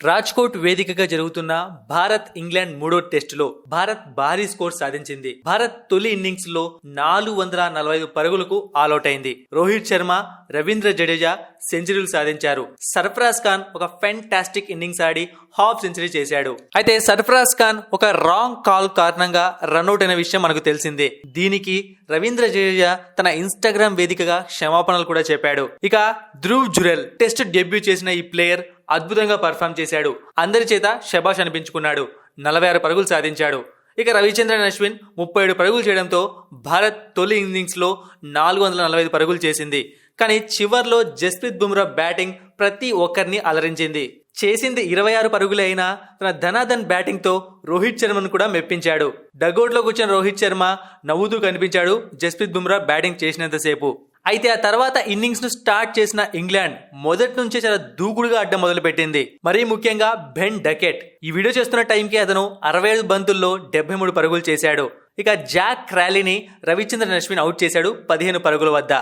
రాజ్కోట్ వేదికగా జరుగుతున్న భారత్ ఇంగ్లాండ్ మూడో టెస్టులో భారత్ భారీ స్కోర్ సాధించింది. భారత్ తొలి ఇన్నింగ్స్ లో 445 పరుగులకు ఆలౌట్ అయింది. రోహిత్ శర్మ, రవీంద్ర జడేజా సెంచరీలు సాధించారు. సర్ఫరాజ్ ఖాన్ ఒక ఫెంటాస్టిక్ ఇన్నింగ్స్ ఆడి హాఫ్ సెంచరీ చేశాడు. అయితే సర్ఫరాజ్ ఖాన్ ఒక రాంగ్ కాల్ కారణంగా రన్అట్ అయిన విషయం మనకు తెలిసిందే. దీనికి రవీంద్ర జడేజా తన ఇన్స్టాగ్రామ్ వేదికగా క్షమాపణలు కూడా చెప్పాడు. ఇక ధ్రువ్ జురెల్ టెస్ట్ డెబ్యూ చేసిన ఈ ప్లేయర్ అద్భుతంగా పర్ఫామ్ చేశాడు. అందరి చేత శబాష్ అనిపించుకున్నాడు. 46 పరుగులు సాధించాడు. ఇక రవిచంద్రన్ అశ్విన్ 37 పరుగులు చేయడంతో భారత్ తొలి ఇన్నింగ్స్ లో 445 పరుగులు చేసింది. కానీ చివర్లో జస్ప్రీత్ బుమ్రా బ్యాటింగ్ ప్రతి ఒక్కరిని అలరించింది. చేసింది 26 పరుగులే అయినా తన ధనాధన్ బ్యాటింగ్ తో రోహిత్ శర్మను కూడా మెప్పించాడు. డగౌట్ లో కూర్చున్న రోహిత్ శర్మ నవ్వుతూ కనిపించాడు జస్ప్రీత్ బుమ్రా బ్యాటింగ్ చేసినంతసేపు. అయితే ఆ తర్వాత ఇన్నింగ్స్ ను స్టార్ట్ చేసిన ఇంగ్లాండ్ మొదటి నుంచే చాలా దూకుడుగా అడ్డం మొదలుపెట్టింది. మరీ ముఖ్యంగా బెన్ డకెట్ ఈ వీడియో చేస్తున్న టైంకి అతను 65 బంతుల్లో 73 పరుగులు చేశాడు. ఇక జాక్ క్రాలీని రవిచంద్రన్ అశ్విన్ అవుట్ చేశాడు 15 పరుగుల వద్ద.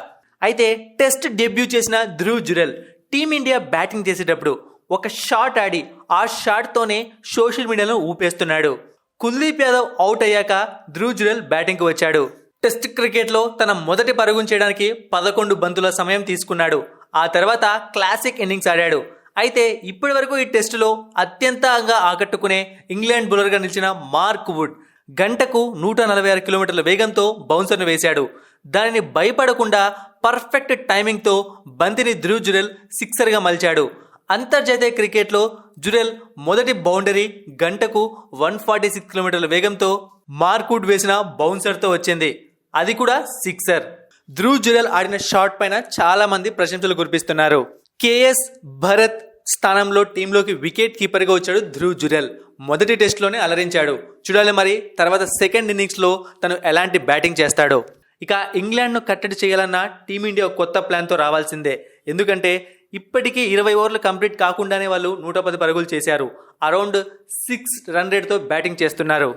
అయితే టెస్ట్ డెబ్యూ చేసిన ధ్రువ్ జురెల్ టీమిండియా బ్యాటింగ్ చేసేటప్పుడు ఒక షాట్ ఆడి ఆ షాట్ తోనే సోషల్ మీడియాలో ఊపేస్తున్నాడు. కుల్దీప్ యాదవ్ అవుట్ అయ్యాక ధ్రువ్ జురెల్ బ్యాటింగ్ కు వచ్చాడు. టెస్ట్ క్రికెట్ లో తన మొదటి పరుగును చేయడానికి 11 బంతుల సమయం తీసుకున్నాడు. ఆ తర్వాత క్లాసిక్ ఇన్నింగ్స్ ఆడాడు. అయితే ఇప్పటి వరకు ఈ టెస్టులో అత్యంతంగా ఆకట్టుకునే ఇంగ్లాండ్ బౌలర్ గా నిలిచిన మార్క్ వుడ్ గంటకు 146 కిలోమీటర్ల వేగంతో బౌన్సర్ను వేశాడు. దానిని భయపడకుండా పర్ఫెక్ట్ టైమింగ్ తో బంతిని ధ్రువ్ జురెల్ సిక్సర్ గా మలిచాడు. అంతర్జాతీయ క్రికెట్ లో జురెల్ మొదటి బౌండరీ గంటకు 146 కిలోమీటర్ల వేగంతో మార్క్ వుడ్ వేసిన బౌన్సర్ తో వచ్చింది. అది కూడా సిక్సర్. ధ్రువ్ జురెల్ ఆడిన షాట్ పైన చాలా మంది ప్రశంసలు కురిపిస్తున్నారు. కేఎస్ భరత్ స్థానంలో టీంలోకి వికెట్ కీపర్ గా వచ్చాడు ధ్రువ్ జురెల్. మొదటి టెస్ట్ లోనే అలరించాడు. చూడాలి మరి తర్వాత సెకండ్ ఇన్నింగ్స్ లో తను ఎలాంటి బ్యాటింగ్ చేస్తాడో. ఇక ఇంగ్లాండ్ ను కట్టడి చేయాలన్న టీమిండియా కొత్త ప్లాన్ తో రావాల్సిందే. ఎందుకంటే ఇప్పటికీ 20 ఓవర్లు కంప్లీట్ కాకుండానే వాళ్ళు 110 పరుగులు చేశారు. అరౌండ్ 6 రన్ రేట్ తో బ్యాటింగ్ చేస్తున్నారు.